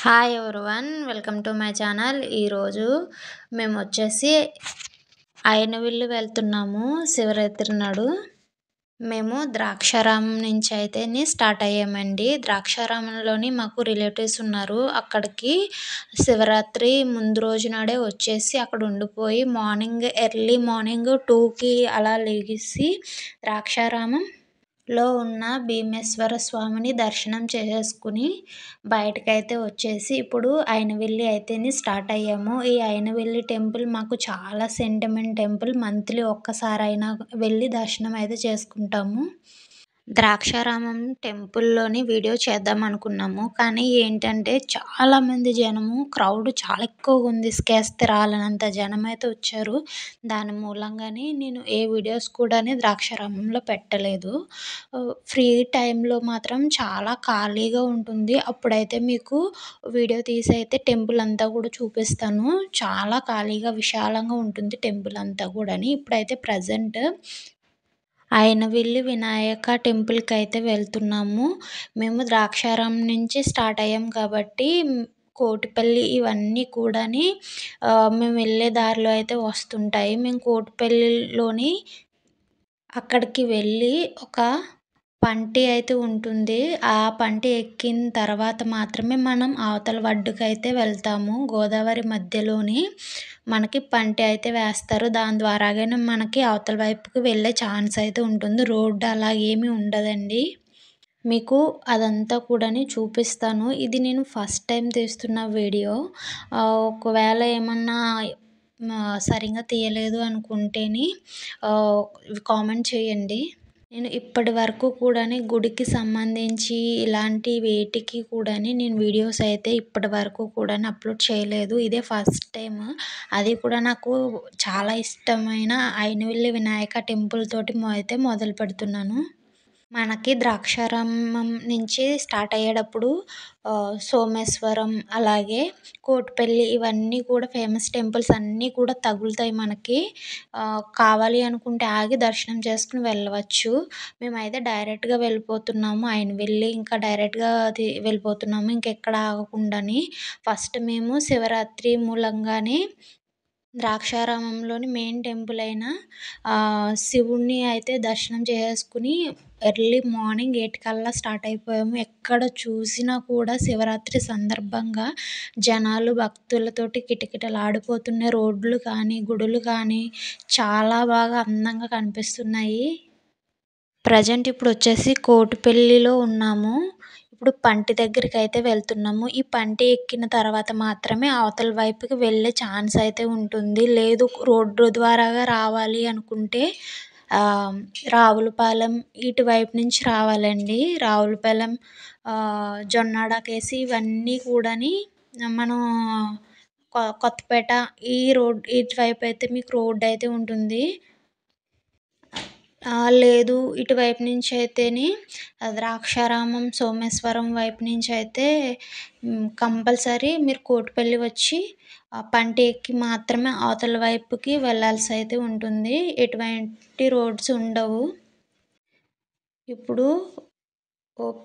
Hi everyone, welcome to my channel. ఈరోజు మేము వచ్చేసి అయినవిల్లు వెళ్తున్నాము శివరాత్రి నాడు. మేము ద్రాక్షారామం నుంచి అయితేనే స్టార్ట్ అయ్యామండి. ద్రాక్షారామంలోని మాకు రిలేటివ్స్ ఉన్నారు. అక్కడికి శివరాత్రి ముందు రోజు నాడే వచ్చేసి అక్కడ ఉండిపోయి ఎర్లీ మార్నింగ్ 2కి అలా లెగిసి ద్రాక్షారామంలో ఉన్న భీమేశ్వర స్వామిని దర్శనం చేసేసుకుని బయటకైతే వచ్చేసి ఇప్పుడు అయినవెల్లి అయితేనే స్టార్ట్ అయ్యాము. ఈ అయినవెల్లి టెంపుల్ మాకు చాలా సెంటిమెంట్ టెంపుల్. మంత్లీ ఒక్కసారైనా వెళ్ళి దర్శనం అయితే చేసుకుంటాము. ద్రాక్షారామం టెంపుల్లోని వీడియో చేద్దాం అనుకున్నాము. కానీ ఏంటంటే చాలామంది జనము క్రౌడ్ చాలా ఎక్కువగా ఉంది. స్కేస్తే రాలనంత జనం అయితే వచ్చారు. దాని మూలంగానే నేను ఏ వీడియోస్ కూడా ద్రాక్షారామంలో పెట్టలేదు. ఫ్రీ టైంలో మాత్రం చాలా ఖాళీగా ఉంటుంది. అప్పుడైతే మీకు వీడియో తీసి అయితే టెంపుల్ అంతా కూడా చూపిస్తాను. చాలా ఖాళీగా విశాలంగా ఉంటుంది టెంపుల్ అంతా కూడా. ఇప్పుడైతే ప్రజెంట్ అయినవిల్లి వినాయక టెంపుల్కి అయితే వెళ్తున్నాము. మేము ద్రాక్షారామం నుంచి స్టార్ట్ అయ్యాం కాబట్టి కోటిపల్లి ఇవన్నీ కూడా మేము వెళ్ళే దారిలో అయితే వస్తుంటాయి. మేము కోటిపల్లిలోని అక్కడికి వెళ్ళి ఒక పంటి అయితే ఉంటుంది. ఆ పంటి ఎక్కిన తర్వాత మాత్రమే మనం అవతల ఒడ్డుకైతే వెళ్తాము. గోదావరి మధ్యలోని మనకి పంటి అయితే వేస్తారు. దాని ద్వారాగానే మనకి అవతల వైపుకి వెళ్ళే ఛాన్స్ అయితే ఉంటుంది. రోడ్డు అలా ఏమీ ఉండదండి. మీకు అదంతా కూడా చూపిస్తాను. ఇది నేను ఫస్ట్ టైం తీస్తున్న వీడియో. ఒకవేళ ఏమన్నా సరిగ్గా తీయలేదు అనుకుంటేని కామెంట్ చేయండి. నేను ఇప్పటి వరకు కూడా గుడికి సంబంధించి ఇలాంటి వేటికి కూడా నేను వీడియోస్ అయితే ఇప్పటి వరకు కూడా అప్లోడ్ చేయలేదు. ఇదే ఫస్ట్ టైం. అది కూడా నాకు చాలా ఇష్టమైన అయినవిల్లి వినాయక టెంపుల్ తోటి అయితే మొదలు పెడుతున్నాను. మనకి ద్రాక్షారామం నుంచి స్టార్ట్ అయ్యేటప్పుడు సోమేశ్వరం అలాగే కోటిపల్లి ఇవన్నీ కూడా ఫేమస్ టెంపుల్స్ అన్నీ కూడా తగులుతాయి మనకి. కావాలి అనుకుంటే ఆగి దర్శనం చేసుకుని వెళ్ళవచ్చు. మేమైతే డైరెక్ట్గా వెళ్ళిపోతున్నాము. అయినవిల్లి ఇంకా డైరెక్ట్గా వెళ్ళిపోతున్నాము ఇంకెక్కడ ఆగకుండాని. ఫస్ట్ మేము శివరాత్రి మూలంగానే ద్రాక్షారామంలోని మెయిన్ టెంపుల్ అయిన శివుణ్ణి అయితే దర్శనం చేసుకుని ఎర్లీ మార్నింగ్ 8 కల్లా స్టార్ట్ అయిపోయాము. ఎక్కడ చూసినా కూడా శివరాత్రి సందర్భంగా జనాలు భక్తులతోటి కిటకిటలాడిపోతున్న రోడ్లు కానీ గుడులు కానీ చాలా బాగా అందంగా కనిపిస్తున్నాయి. ప్రజెంట్ ఇప్పుడు వచ్చేసి కోటిపల్లిలో ఉన్నాము. ఇప్పుడు పంటి దగ్గరికి అయితే వెళ్తున్నాము. ఈ పంటి ఎక్కిన తర్వాత మాత్రమే అవతల వైపుకి వెళ్ళే ఛాన్స్ అయితే ఉంటుంది. లేదు రోడ్డు ద్వారాగా రావాలి అనుకుంటే రావులపాలెం ఇటువైపు నుంచి రావాలండి. రావులపాలెం జొన్నాడ కేసి ఇవన్నీ కూడా మనం కొత్తపేట ఈ రోడ్ ఇటువైపు అయితే మీకు రోడ్డు అయితే ఉంటుంది. లేదు ఇటువైపు నుంచి అయితేనే ద్రాక్షారామం సోమేశ్వరం వైపు నుంచి అయితే కంపల్సరీ మీరు కోటిపల్లి వచ్చి పంటి ఎక్కి మాత్రమే అవతల వైపుకి వెళ్ళాల్సి అయితే ఉంటుంది. ఎటువంటి రోడ్స్ ఉండవు. ఇప్పుడు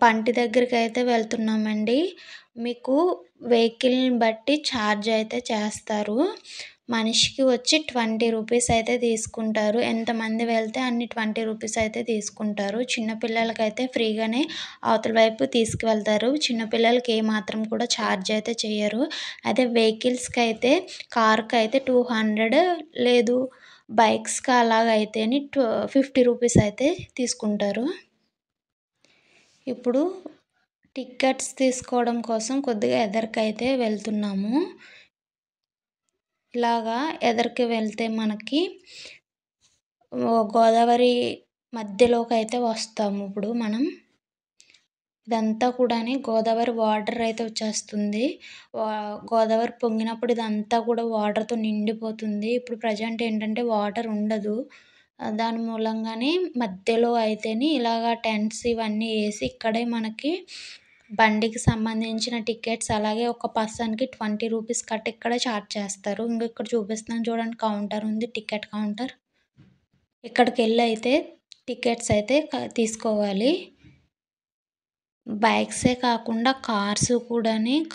పంటి దగ్గరికి అయితే వెళ్తున్నామండి. మీకు వెహికల్ని బట్టి ఛార్జ్ అయితే చేస్తారు. మనిషికి వచ్చి 20 రూపీస్ అయితే తీసుకుంటారు. ఎంతమంది వెళ్తే అన్ని 20 రూపీస్ అయితే తీసుకుంటారు. చిన్నపిల్లలకైతే ఫ్రీగానే అవతల వైపు తీసుకువెళ్తారు. చిన్నపిల్లలకి ఏమాత్రం కూడా ఛార్జ్ అయితే చేయరు. అదే వెహికల్స్కి అయితే కార్కి అయితే 200 లేదు బైక్స్కి అలాగైతేని 50 రూపీస్ అయితే తీసుకుంటారు. ఇప్పుడు టికెట్స్ తీసుకోవడం కోసం కొద్దిగా ఎదరికైతే వెళ్తున్నాము. ఇలాగా ఎదరికి వెళ్తే మనకి గోదావరి మధ్యలోకి అయితే వస్తాము. ఇప్పుడు మనం ఇదంతా కూడా గోదావరి వాటర్ అయితే వచ్చేస్తుంది. గోదావరి పొంగినప్పుడు ఇదంతా కూడా వాటర్తో నిండిపోతుంది. ఇప్పుడు ప్రజెంట్ ఏంటంటే వాటర్ ఉండదు. దాని మూలంగానే మధ్యలో అయితేనే ఇలాగ టెంట్స్ ఇవన్నీ వేసి ఇక్కడే మనకి బండికి సంబంధించిన టికెట్స్ అలాగే ఒక పర్సన్కి 20 రూపీస్ కట్టి ఇక్కడ ఛార్జ్ చేస్తారు. ఇక్కడ చూపిస్తున్నాను చూడండి, కౌంటర్ ఉంది, టికెట్ కౌంటర్. ఇక్కడికి వెళ్ళి అయితే టికెట్స్ అయితే తీసుకోవాలి. బైక్సే కాకుండా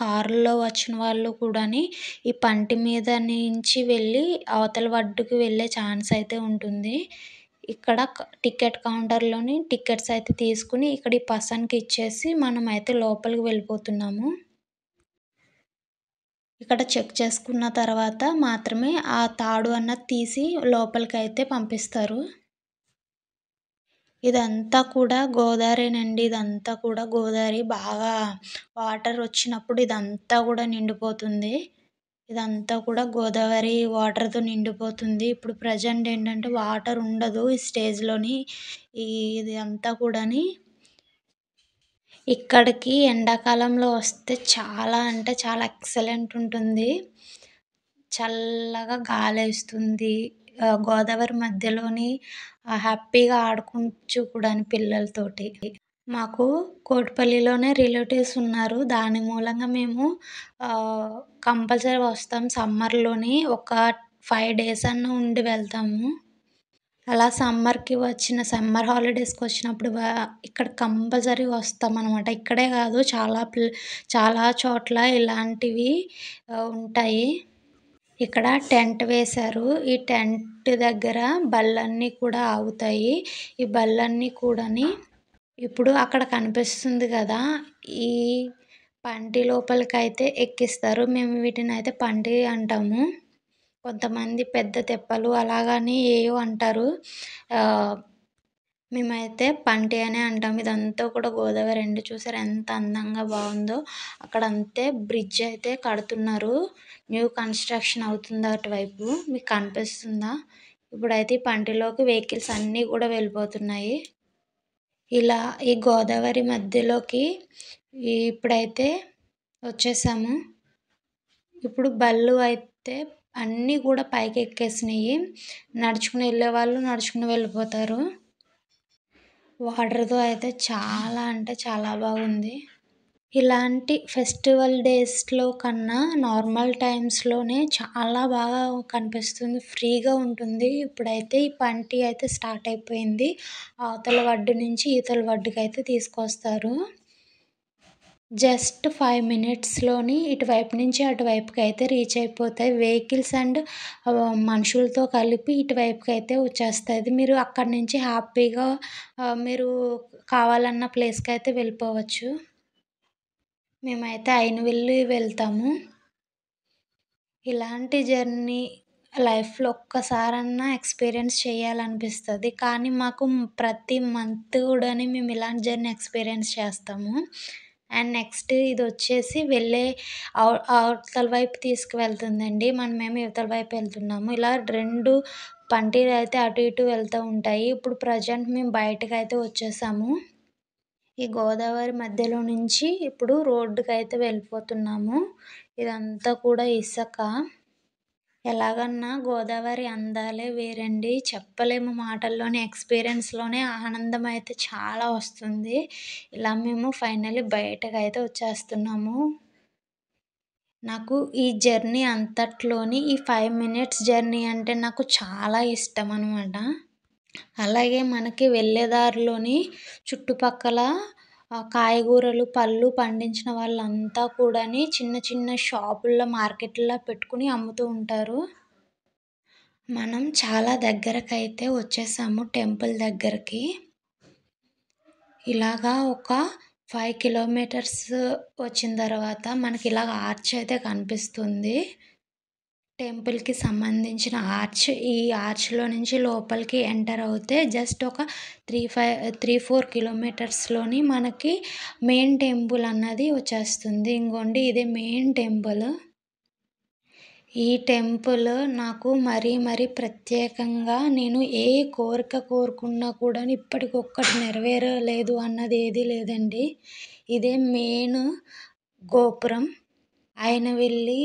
కారులో వచ్చిన వాళ్ళు కూడాని ఈ పంటి మీద నుంచి వెళ్ళి అవతల ఒడ్డుకి వెళ్ళే ఛాన్స్ అయితే ఉంటుంది. ఇక్కడ టికెట్ కౌంటర్‌లోని టికెట్స్ అయితే తీసుకొని ఇక్కడ ఈ పర్సన్‌కి ఇచ్చేసి మనమైతే లోపలికి వెళ్ళిపోతున్నాము. ఇక్కడ చెక్ చేసుకున్న తర్వాత మాత్రమే ఆ తాడు అన్నది తీసి లోపలికైతే పంపిస్తారు. ఇదంతా కూడా గోదావరేనండి. ఇదంతా కూడా గోదావరి. బాగా వాటర్ వచ్చినప్పుడు ఇదంతా కూడా నిండిపోతుంది. ఇదంతా కూడా గోదావరి వాటర్‌తో నిండిపోతుంది. ఇప్పుడు ప్రెజెంట్ ఏంటంటే వాటర్ ఉండదు ఈ స్టేజ్‌లోని. ఇది అంతా కూడాని ఇక్కడికి ఎండాకాలంలో వస్తే చాలా అంటే చాలా ఎక్సలెంట్ ఉంటుంది. చల్లగా గాలేస్తుంది. గోదావరి మధ్యలోని హ్యాపీగా ఆడుకోవచ్చు కూడాని పిల్లలతోటి. మాకు కోటిపల్లిలోనే రిలేటివ్స్ ఉన్నారు. దాని మూలంగా మేము కంపల్సరీ వస్తాం. సమ్మర్‌లోని ఒక 5 డేస్ అన్నా ఉండి వెళ్తాము. అలా సమ్మర్ హాలిడేస్‌కొచ్చినప్పుడు ఇక్కడ కంపల్సరీ వస్తామనమాట. ఇక్కడే కాదు చాలా చోట్ల ఇలాంటివి ఉంటాయి. ఇక్కడ టెంట్ వేశారు. ఈ టెంట్ దగ్గర బళ్ళన్నీ కూడా ఆగుతాయి. ఈ బళ్ళన్నీ కూడాని ఇప్పుడు అక్కడ కనిపిస్తుంది గదా! ఈ పంటి లోపలికైతే ఎక్కిస్తారు. మేము వీటినైతే పంటి అంటాము. కొంతమంది పెద్ద తెప్పలు అలాగని ఏయో అంటారు. ఆహ్, మేమైతే పంటి అనే అంటాం. ఇదంతా కూడా గోదావరి అండి. చూసారా ఎంత అందంగా బావుందో. అక్కడంతే బ్రిడ్జ్ అయితే కడుతున్నారు. న్యూ కన్‌స్ట్రక్షన్ అవుతుంది అటువైపు. మీకు కనిపిస్తుందా? ఇప్పుడైతే ఈ పంటిలోకి వెహికల్స్ అన్నీ కూడా వెళ్ళిపోతున్నాయి. ఇలా ఈ గోదావరి మధ్యలోకి ఇప్పుడైతే వచ్చేసాము. ఇప్పుడు బళ్ళు అయితే అన్నీ కూడా పైకెక్కేసినియి. నడుచుకుని వెళ్ళేవాళ్ళు నడుచుకుని వెళ్ళిపోతారు. వాటర్‌తో అయితే చాలా అంటే చాలా బాగుంది. ఇలాంటి ఫెస్టివల్ డేస్‌లో కన్నా నార్మల్ టైమ్స్‌లోనే చాలా బాగా కనిపిస్తుంది. ఫ్రీగా ఉంటుంది. ఇప్పుడైతే ఈ పంటి అయితే స్టార్ట్ అయిపోయింది. అవతల ఒడ్డు నుంచి ఇవతల ఒడ్డుకైతే తీసుకొస్తారు. జస్ట్ 5 మినిట్స్‌లోని ఇటువైపు నుంచి అటువైపుకైతే రీచ్ అయిపోతాయి. వెహికల్స్ అండ్ మనుషులతో కలిపి ఇటువైపుకైతే వచ్చేస్తది. మీరు అక్కడి నుంచి హ్యాపీగా మీరు కావాలన్న ప్లేస్‌కైతే వెళ్ళిపోవచ్చు. మేమైతే అయినవెల్లి వెళ్తాము. ఇలాంటి జర్నీ లైఫ్‌లో ఒక్కసారన్నా ఎక్స్‌పీరియన్స్ చేయాలనిపిస్తది. కానీ మాకు ప్రతి మంత్ కూడాని మేము ఇలాంటి జర్నీ ఎక్స్‌పీరియన్స్ చేస్తాము. అండ్ నెక్స్ట్ ఇదొచ్చేసి అవతల వైపు తీసుకువెళ్తుందండి. మనమేమో ఇవతల వైపు వెళ్తున్నాము. ఇలా 2 పంటీలైతే అటు ఇటు వెళ్తూ ఉంటాయి. ఇప్పుడు ప్రెజెంట్ మేము బయటకైతే వచ్చేసాము. ఈ గోదావరి మధ్యలో నుంచి ఇప్పుడు రోడ్డుకైతే వెళ్ళిపోతున్నాము. ఇదంతా కూడా ఇసక. ఎలాగన్నా గోదావరి అందాలే వేరండి. చెప్పలేము మాటల్లోనే, ఎక్స్‌పీరియన్స్‌లోనే ఆనందం అయితే చాలా వస్తుంది. ఇలా మేము ఫైనల్లీ బయటకైతే వచ్చేస్తున్నాము. నాకు ఈ జర్నీ అంతట్లోని ఈ 5 మినిట్స్ జర్నీ అంటే నాకు చాలా ఇష్టమనమాట. అలాగే మనకి వెళ్ళే దారిలోని చుట్టుపక్కల కాయగూరలు, పళ్ళు పండించిన వాళ్ళంతా కూడాని చిన్న చిన్న షాపుల్లో, మార్కెట్‌లో పెట్టుకొని అమ్ముతూ ఉంటారు. మనం చాలా దగ్గరకైతే వచ్చేసాము టెంపుల్ దగ్గరికి. ఇలాగా ఒక 5 కిలోమీటర్స్ వచ్చిన తర్వాత మనకి ఇలాగ ఆర్చ్ అయితే కనిపిస్తుంది. టెంపుల్‌కి సంబంధించిన ఆర్చ్. ఈ ఆర్చ్‌లో నుంచి లోపలికి ఎంటర్ అవుతే జస్ట్ ఒక 4 కిలోమీటర్స్‌లోని మనకి మెయిన్ టెంపుల్ అన్నది వచ్చేస్తుంది. ఇంగోండి ఇదే మెయిన్ టెంపుల్. ఈ టెంపుల్ నాకు మరీ ప్రత్యేకంగా నేను ఏ కోరిక కోరుకున్నా కూడా ఇప్పటికొక్కటి నెరవేరలేదు అన్నది ఏదీ లేదండి. ఇదే మెయిన్ గోపురం. అయినవెల్లి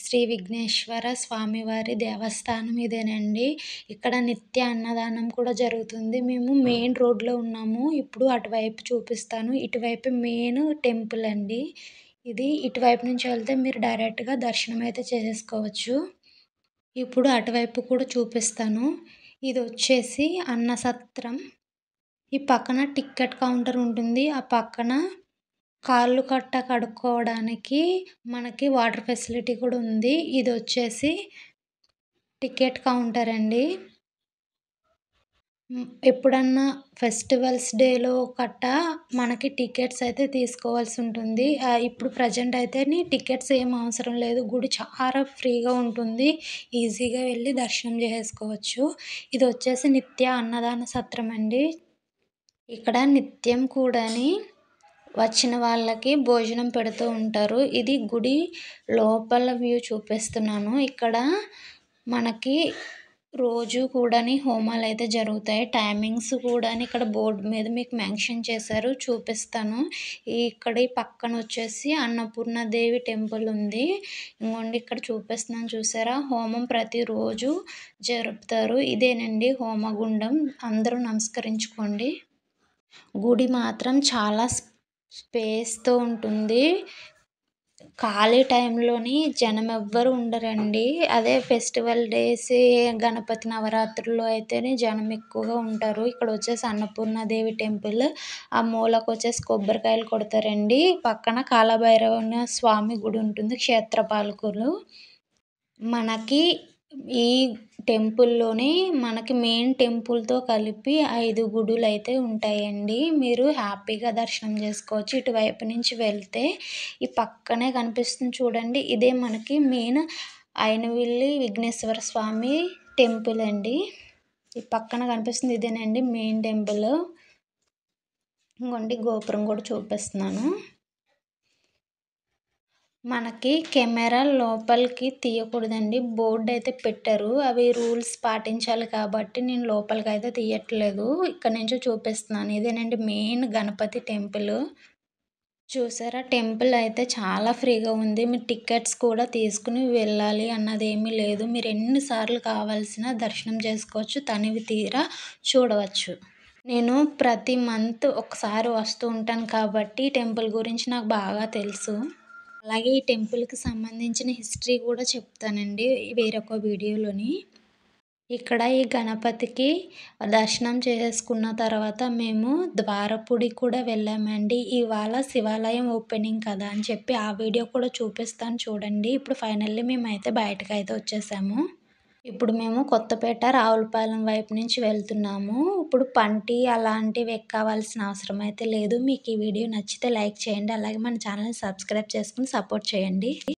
శ్రీ విఘ్నేశ్వర స్వామివారి దేవస్థానం ఇదేనండి. ఇక్కడ నిత్య అన్నదానం కూడా జరుగుతుంది. మేము మెయిన్ రోడ్‌లో ఉన్నాము. ఇప్పుడు అటువైపు చూపిస్తాను. ఇటువైపు మెయిన్ టెంపుల్ అండి. ఇది ఇటువైపు నుంచి వెళ్తే మీరు డైరెక్ట్‌గా దర్శనం అయితే చేసేసుకోవచ్చు. ఇప్పుడు అటువైపు కూడా చూపిస్తాను. ఇదొచ్చేసి అన్నసత్రం. ఈ పక్కన టికెట్ కౌంటర్ ఉంటుంది. ఆ పక్కన కాళ్ళు కడుక్కోవడానికి మనకి వాటర్ ఫెసిలిటీ కూడా ఉంది. ఇదొచ్చేసి టికెట్ కౌంటర్ అండి. ఎప్పుడన్నా ఫెస్టివల్స్ డేలో మనకి టికెట్స్ అయితే తీసుకోవాల్సి ఉంటుంది. ఇప్పుడు ప్రెజెంట్ అయితేని టికెట్స్ ఏం అవసరం లేదు. గుడి చాలా ఫ్రీగా ఉంటుంది. ఈజీగా వెళ్లి దర్శనం చేసేసుకోవచ్చు. ఇదొచ్చేసి నిత్య అన్నదాన సత్రం అండి. ఇక్కడ నిత్యం కూడాని వచ్చిన వాళ్ళకి భోజనం పెడుతూ ఉంటారు. ఇది గుడి లోపల వ్యూ చూపిస్తున్నాను. ఇక్కడ మనకి రోజు కూడాని హోమాలైతే జరుగుతాయి. టైమింగ్స్ కూడాని ఇక్కడ బోర్డ్ మీద మీకు మెన్షన్ చేశారు. చూపిస్తాను. ఇక్కడ ఈ పక్కనొచ్చేసి అన్నపూర్ణాదేవి టెంపుల్ ఉంది. ఇంగోండి ఇక్కడ చూపిస్తున్నాను చూసారా? హోమం ప్రతిరోజు జరుపుతారు. ఇదేనండి హోమగుండం. అందరూ నమస్కరించుకోండి. గుడి మాత్రం చాలా స్పేస్‌తో ఉంటుంది. ఖాళీ టైంలోని జనం ఎవ్వరు ఉండరండి. అదే ఫెస్టివల్ డేస్, గణపతి నవరాత్రుల్లో అయితేనే జనం ఎక్కువగా ఉంటారు. ఇక్కడొచ్చేసి అన్నపూర్ణాదేవి టెంపుల్. ఆ మూలకొచ్చేసి కొబ్బరికాయలు కొడతారండి. పక్కన కాలభైరవ స్వామి గుడి ఉంటుంది. క్షేత్రపాలకులు. మనకి ఈ టెంపుల్‌లోనే మనకి మెయిన్ టెంపుల్‌తో కలిపి 5 గుడులైతే ఉంటాయండి. మీరు హ్యాపీగా దర్శనం చేసుకోవచ్చు. ఇటువైపు నుంచి వెళ్తే ఈ పక్కనే కనిపిస్తుంది చూడండి. ఇదే మనకి మెయిన్ అయినవిల్లి విఘ్నేశ్వర స్వామి టెంపుల్ అండి. ఈ పక్కన కనిపిస్తుంది ఇదేనండి మెయిన్ టెంపుల్. ఇంగోండి గోపురం కూడా చూపిస్తున్నాను. మనకి కెమెరా లోపలికి తీయకూడదండి. బోర్డయితే పెట్టారు. అవి రూల్స్ పాటించాలి కాబట్టి నేను లోపలికైతే తీయట్లేదు. ఇక్కడి నుంచే చూపిస్తున్నాను. ఇదేనండి మెయిన్ గణపతి టెంపుల్. చూసారా? టెంపుల్ అయితే చాలా ఫ్రీగా ఉంది. మీరు టికెట్స్ కూడా తీసుకుని వెళ్ళాలి అన్నదేమీ లేదు. మీరు ఎన్ని సార్లు కావాల్సిన దర్శనం చేసుకోవచ్చు. తనివి తీరా చూడవచ్చు. నేను ప్రతి మంత్ ఒకసారి వస్తూ ఉంటాను కాబట్టి టెంపుల్ గురించి నాకు బాగా తెలుసు. అలాగే ఈ టెంపుల్‌కి సంబంధించిన హిస్టరీ కూడా చెప్తానండి వేరొక వీడియోలోని. ఇక్కడ ఈ గణపతికి దర్శనం చేసేసుకున్న తర్వాత మేము ద్వారపుడి కూడా వెళ్ళామండి. ఇవాళ శివాలయం ఓపెనింగ్ కదా అని చెప్పి ఆ వీడియో కూడా చూపిస్తాను చూడండి. ఇప్పుడు ఫైనల్లీ మేమైతే బయటకైతే వచ్చేసాము. ఇప్పుడు మేము కొత్తపేట, రావులపాలెం వైపు నుంచి వెళ్తున్నాము. ఇప్పుడు పంటి అలాంటివి ఎక్కవలసిన అవసరం అయితే లేదు. మీకు ఈ వీడియో నచ్చితే లైక్ చేయండి. అలాగే మన ఛానల్‌ని సబ్స్క్రైబ్ చేసుకొని సపోర్ట్ చేయండి.